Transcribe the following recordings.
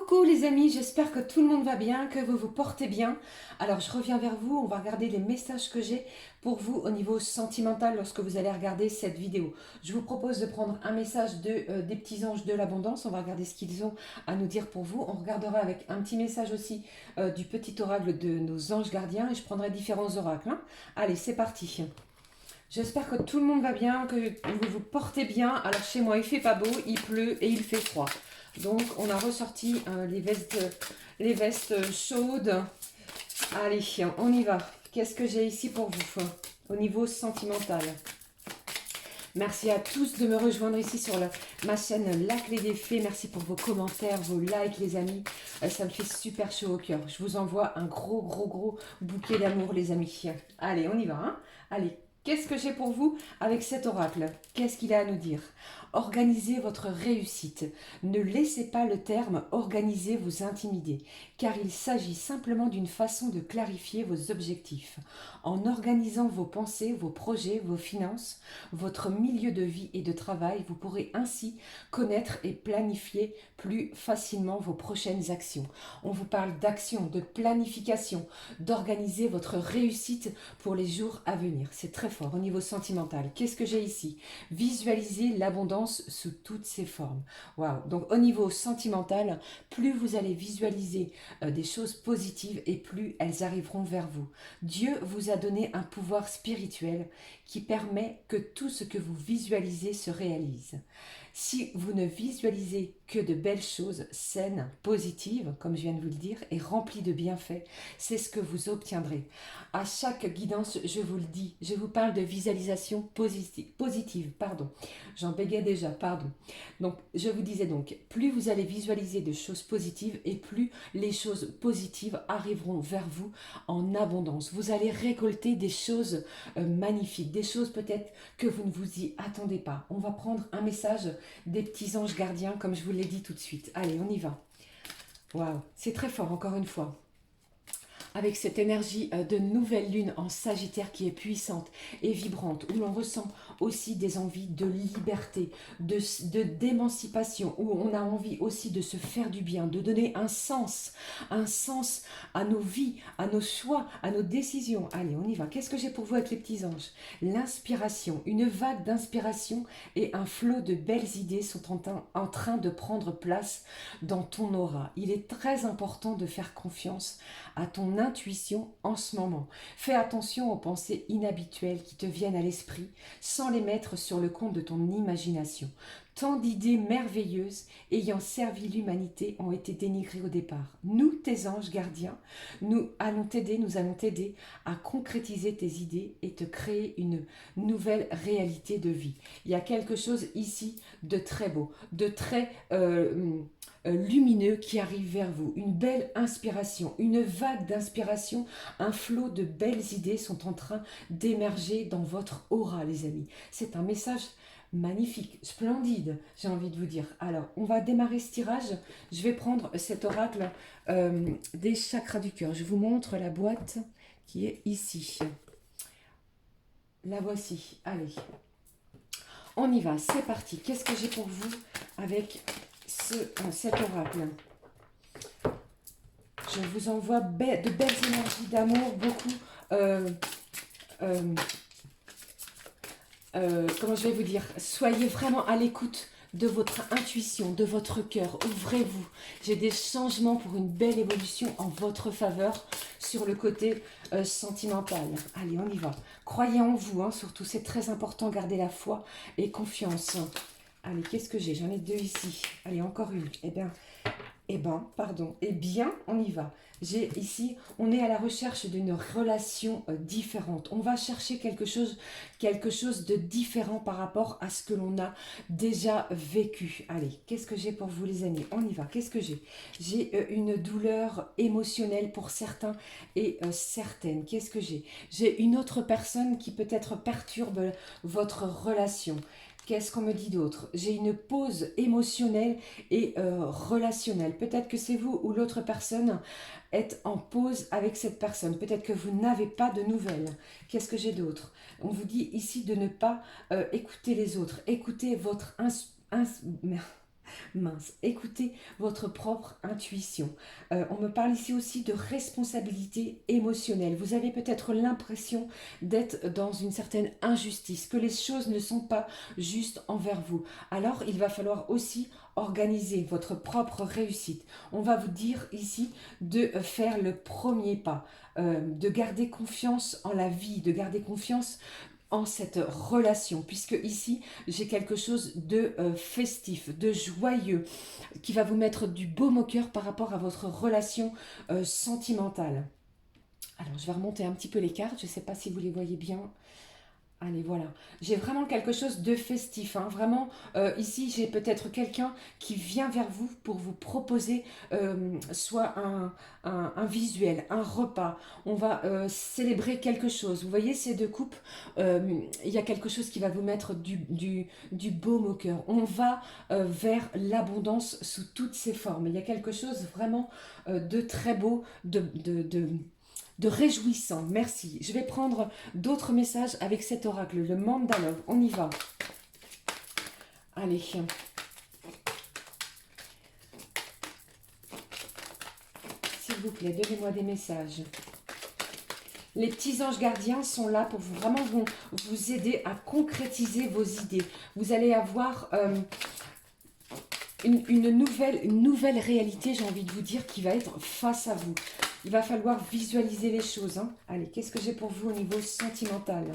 Coucou les amis, j'espère que tout le monde va bien, que vous vous portez bien. Alors je reviens vers vous, on va regarder les messages que j'ai pour vous au niveau sentimental lorsque vous allez regarder cette vidéo. Je vous propose de prendre un message des petits anges de l'abondance, on va regarder ce qu'ils ont à nous dire pour vous. On regardera avec un petit message aussi du petit oracle de nos anges gardiens et je prendrai différents oracles, hein. Allez, c'est parti. J'espère que tout le monde va bien, que vous vous portez bien. Alors chez moi, il fait pas beau, il pleut et il fait froid. Donc on a ressorti les vestes chaudes. Allez, on y va. Qu'est-ce que j'ai ici pour vous au niveau sentimental? Merci à tous de me rejoindre ici sur ma chaîne La Clé des Fées. Merci pour vos commentaires, vos likes les amis. Ça me fait super chaud au cœur. Je vous envoie un gros bouquet d'amour les amis. Allez, on y va, hein. Allez, qu'est-ce que j'ai pour vous avec cet oracle? Qu'est-ce qu'il a à nous dire? Organisez votre réussite. Ne laissez pas le terme organiser vous intimider, car il s'agit simplement d'une façon de clarifier vos objectifs. En organisant vos pensées, vos projets, vos finances, votre milieu de vie et de travail, vous pourrez ainsi connaître et planifier plus facilement vos prochaines actions. On vous parle d'action, de planification, d'organiser votre réussite pour les jours à venir. C'est très fort au niveau sentimental. Qu'est-ce que j'ai ici? Visualiser l'abondance sous toutes ses formes. Waouh! Donc au niveau sentimental, plus vous allez visualiser des choses positives et plus elles arriveront vers vous. Dieu vous a donné un pouvoir spirituel qui permet que tout ce que vous visualisez se réalise. Si vous ne visualisez que de belles choses saines, positives, comme je viens de vous le dire, et remplies de bienfaits, c'est ce que vous obtiendrez. À chaque guidance, je vous le dis, je vous parle de visualisation positive, pardon. J'en bégayais déjà, pardon. Donc, je vous disais donc, plus vous allez visualiser de choses positives et plus les choses positives arriveront vers vous en abondance. Vous allez récolter des choses magnifiques, des choses peut-être que vous ne vous y attendez pas. On va prendre un message des petits anges gardiens, comme je vous l'ai dit tout de suite. Allez, on y va. Waouh, c'est très fort, encore une fois. Avec cette énergie de nouvelle lune en Sagittaire qui est puissante et vibrante, où l'on ressent aussi des envies de liberté, d'émancipation, où on a envie aussi de se faire du bien, de donner un sens à nos vies, à nos choix, à nos décisions. Allez, on y va. Qu'est-ce que j'ai pour vous avec les petits anges? L'inspiration, une vague d'inspiration et un flot de belles idées sont en train de prendre place dans ton aura. Il est très important de faire confiance à ton intuition en ce moment. Fais attention aux pensées inhabituelles qui te viennent à l'esprit sans les mettre sur le compte de ton imagination. Tant d'idées merveilleuses ayant servi l'humanité ont été dénigrées au départ. Nous, tes anges gardiens, nous allons t'aider à concrétiser tes idées et te créer une nouvelle réalité de vie. Il y a quelque chose ici de très beau, de très lumineux qui arrive vers vous. Une belle inspiration, une vague d'inspiration, un flot de belles idées sont en train d'émerger dans votre aura, les amis. C'est un message magnifique, splendide, j'ai envie de vous dire. Alors, on va démarrer ce tirage. Je vais prendre cet oracle des chakras du cœur. Je vous montre la boîte qui est ici. La voici. Allez, on y va, c'est parti. Qu'est-ce que j'ai pour vous avec cet oracle? Je vous envoie de belles énergies d'amour, beaucoup... comment je vais vous dire? Soyez vraiment à l'écoute de votre intuition, de votre cœur. Ouvrez-vous. J'ai des changements pour une belle évolution en votre faveur sur le côté sentimental. Allez, on y va. Croyez en vous, hein, surtout. C'est très important. Gardez la foi et confiance. Allez, qu'est-ce que j'ai? J'en ai deux ici. Allez, encore une. Eh bien, on y va. J'ai ici, on est à la recherche d'une relation différente. On va chercher quelque chose de différent par rapport à ce que l'on a déjà vécu. Allez, qu'est-ce que j'ai pour vous les amis? On y va. Qu'est-ce que j'ai? J'ai une douleur émotionnelle pour certains et certaines. Qu'est-ce que j'ai? J'ai une autre personne qui peut-être perturbe votre relation. Qu'est-ce qu'on me dit d'autre? J'ai une pause émotionnelle et relationnelle. Peut-être que c'est vous ou l'autre personne est en pause avec cette personne. Peut-être que vous n'avez pas de nouvelles. Qu'est-ce que j'ai d'autre? On vous dit ici de ne pas écouter les autres. Écoutez votre Mince, écoutez votre propre intuition. On me parle ici aussi de responsabilité émotionnelle. Vous avez peut-être l'impression d'être dans une certaine injustice, que les choses ne sont pas justes envers vous. Alors, il va falloir aussi organiser votre propre réussite. On va vous dire ici de faire le premier pas, de garder confiance en la vie, de garder confiance en cette relation, puisque ici j'ai quelque chose de festif, de joyeux, qui va vous mettre du baume au cœur par rapport à votre relation sentimentale. Alors je vais remonter un petit peu les cartes, je ne sais pas si vous les voyez bien. Allez, voilà. J'ai vraiment quelque chose de festif, hein. Vraiment, ici, j'ai peut-être quelqu'un qui vient vers vous pour vous proposer soit un visuel, un repas. On va célébrer quelque chose. Vous voyez ces deux coupes, il y a quelque chose qui va vous mettre du baume au cœur. On va vers l'abondance sous toutes ses formes. Il y a quelque chose vraiment de très beau, de réjouissant. Merci. Je vais prendre d'autres messages avec cet oracle, le Mandalove. On y va. Allez. S'il vous plaît, donnez-moi des messages. Les petits anges gardiens sont là pour vous, vraiment vous aider à concrétiser vos idées. Vous allez avoir une nouvelle réalité, j'ai envie de vous dire, qui va être face à vous. Il va falloir visualiser les choses, hein. Allez, qu'est-ce que j'ai pour vous au niveau sentimental?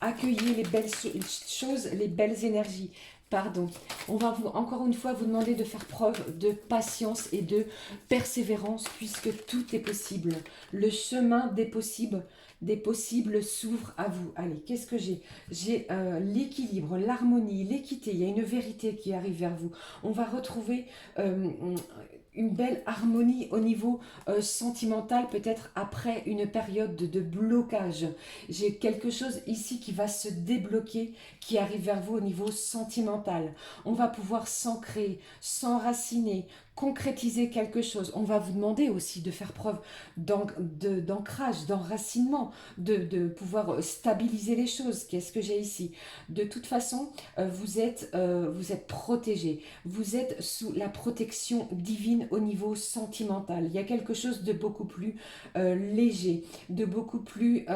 Accueillez les belles choses, les belles énergies. Pardon. On va encore une fois vous demander de faire preuve de patience et de persévérance puisque tout est possible. Le chemin des possibles s'ouvre à vous. Allez, qu'est-ce que j'ai? J'ai l'équilibre, l'harmonie, l'équité. Il y a une vérité qui arrive vers vous. On va retrouver une belle harmonie au niveau sentimental, peut-être après une période de blocage. J'ai quelque chose ici qui va se débloquer, qui arrive vers vous au niveau sentimental. On va pouvoir s'ancrer, s'enraciner, concrétiser quelque chose. On va vous demander aussi de faire preuve d'ancrage, d'enracinement, de pouvoir stabiliser les choses. Qu'est-ce que j'ai ici? De toute façon, vous êtes protégé. Vous êtes sous la protection divine au niveau sentimental. Il y a quelque chose de beaucoup plus léger, de beaucoup plus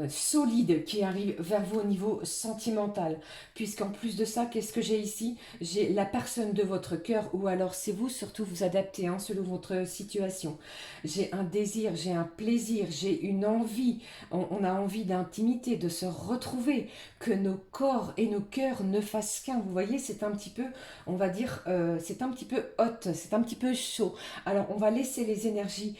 solide qui arrive vers vous au niveau sentimental. Puisqu'en plus de ça, qu'est-ce que j'ai ici? J'ai la personne de votre cœur, ou alors c'est vous, surtout vous adaptez hein, selon votre situation. J'ai un désir, j'ai un plaisir, j'ai une envie. On a envie d'intimité, de se retrouver, que nos corps et nos cœurs ne fassent qu'un. Vous voyez, c'est un petit peu, on va dire, c'est un petit peu hot, c'est un petit peu chaud. Alors, on va laisser les énergies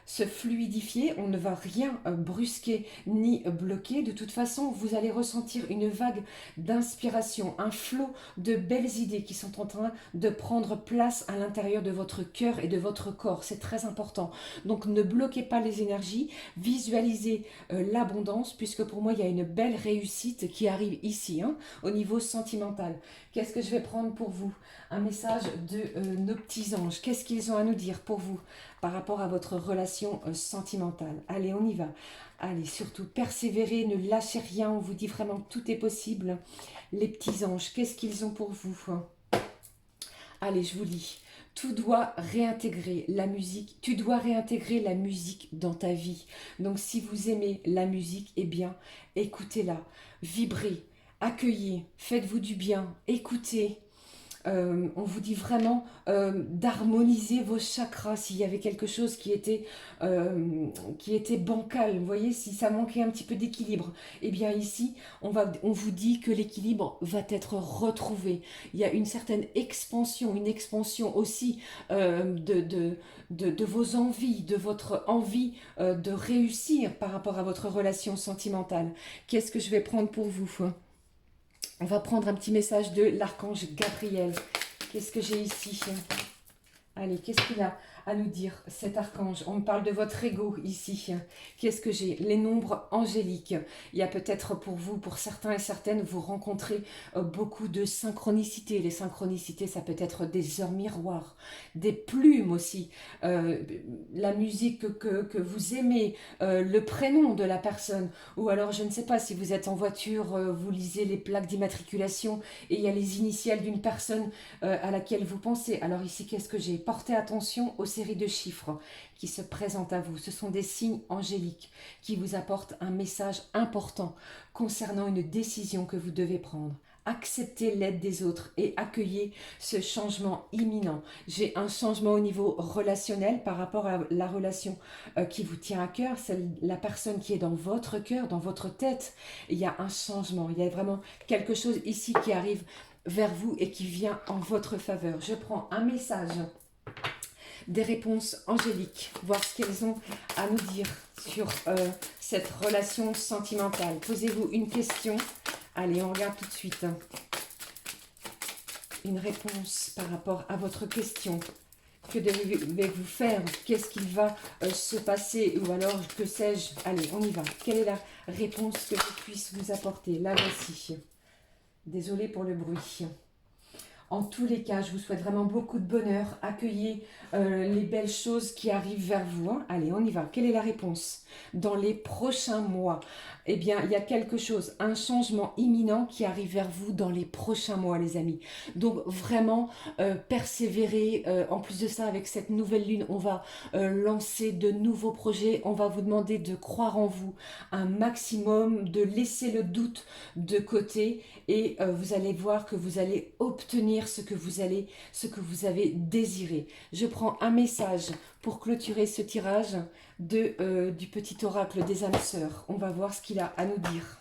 se fluidifier, on ne va rien brusquer ni bloquer. De toute façon, vous allez ressentir une vague d'inspiration, un flot de belles idées qui sont en train de prendre place à l'intérieur de votre cœur et de votre corps. C'est très important. Donc, ne bloquez pas les énergies, visualisez l'abondance, puisque pour moi, il y a une belle réussite qui arrive ici, hein, au niveau sentimental. Qu'est-ce que je vais prendre pour vous? Un message de nos petits anges. Qu'est-ce qu'ils ont à nous dire pour vous par rapport à votre relation sentimentale? Allez, on y va. Allez, surtout, persévérez, ne lâchez rien. On vous dit vraiment que tout est possible. Les petits anges, qu'est-ce qu'ils ont pour vous? Allez, je vous lis. Tout doit réintégrer la musique. Tu dois réintégrer la musique dans ta vie. Donc, si vous aimez la musique, eh bien, écoutez-la. Vibrez, accueillez, faites-vous du bien, écoutez. On vous dit vraiment d'harmoniser vos chakras s'il y avait quelque chose qui était bancal. Vous voyez, si ça manquait un petit peu d'équilibre, eh bien ici, on vous dit que l'équilibre va être retrouvé. Il y a une certaine expansion, une expansion aussi de vos envies, de votre envie de réussir par rapport à votre relation sentimentale. Qu'est-ce que je vais prendre pour vous ? On va prendre un petit message de l'archange Gabriel. Qu'est-ce que j'ai ici? Allez, qu'est-ce qu'il a à nous dire, cet archange? On me parle de votre ego ici. Qu'est-ce que j'ai? Les nombres angéliques. Il y a peut-être pour vous, pour certains et certaines, vous rencontrez beaucoup de synchronicités. Les synchronicités, ça peut être des heures miroirs, des plumes aussi, euh, la musique que vous aimez, le prénom de la personne. Ou alors, je ne sais pas, si vous êtes en voiture, vous lisez les plaques d'immatriculation et il y a les initiales d'une personne à laquelle vous pensez. Alors ici, qu'est-ce que j'ai? Portez attention aux séries de chiffres qui se présentent à vous. Ce sont des signes angéliques qui vous apportent un message important concernant une décision que vous devez prendre. Acceptez l'aide des autres et accueillez ce changement imminent. J'ai un changement au niveau relationnel par rapport à la relation qui vous tient à cœur, c'est la personne qui est dans votre cœur, dans votre tête. Il y a un changement, il y a vraiment quelque chose ici qui arrive vers vous et qui vient en votre faveur. Je prends un message des réponses angéliques, voir ce qu'elles ont à nous dire sur cette relation sentimentale. Posez-vous une question. Allez, on regarde tout de suite. Une réponse par rapport à votre question. Que devez-vous faire? Qu'est-ce qu'il va se passer? Ou alors, que sais-je? Allez, on y va. Quelle est la réponse que je puisse vous apporter? Là, voici. Désolée pour le bruit. En tous les cas, je vous souhaite vraiment beaucoup de bonheur. Accueillez les belles choses qui arrivent vers vous. Hein. Allez, on y va. Quelle est la réponse? Dans les prochains mois, eh bien, il y a quelque chose, un changement imminent qui arrive vers vous dans les prochains mois, les amis. Donc, vraiment, persévérer. En plus de ça, avec cette nouvelle lune, on va lancer de nouveaux projets. On va vous demander de croire en vous un maximum, de laisser le doute de côté. Et vous allez voir que vous allez obtenir ce que vous avez désiré. Je prends un message pour clôturer ce tirage du petit oracle des âmes sœurs. On va voir ce qu'il a à nous dire.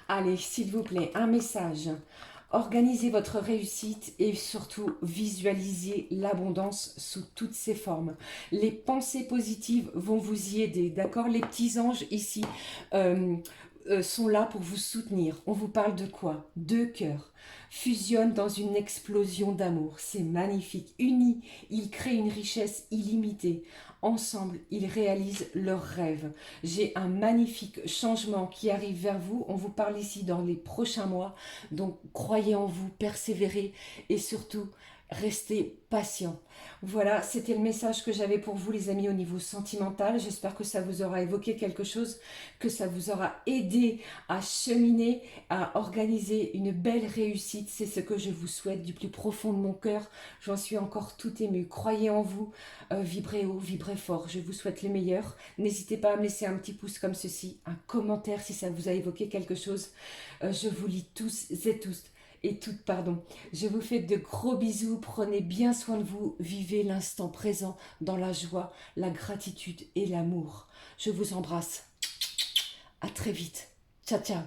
Allez, s'il vous plaît, un message. Organisez votre réussite et surtout visualisez l'abondance sous toutes ses formes. Les pensées positives vont vous y aider, d'accord? Les petits anges ici sont là pour vous soutenir. On vous parle de quoi? Deux cœurs fusionnent dans une explosion d'amour. C'est magnifique. Unis, ils créent une richesse illimitée. Ensemble, ils réalisent leurs rêves. J'ai un magnifique changement qui arrive vers vous. On vous parle ici dans les prochains mois. Donc, croyez en vous, persévérez et surtout, restez patient. Voilà, c'était le message que j'avais pour vous, les amis, au niveau sentimental. J'espère que ça vous aura évoqué quelque chose, que ça vous aura aidé à cheminer, à organiser une belle réussite. C'est ce que je vous souhaite du plus profond de mon cœur. J'en suis encore tout émue. Croyez en vous, vibrez haut, vibrez fort. Je vous souhaite le meilleur. N'hésitez pas à me laisser un petit pouce comme ceci, un commentaire si ça vous a évoqué quelque chose. Je vous lis tous et tous. Et toutes, pardon. Je vous fais de gros bisous, prenez bien soin de vous, vivez l'instant présent dans la joie, la gratitude et l'amour. Je vous embrasse. À très vite. Ciao, ciao.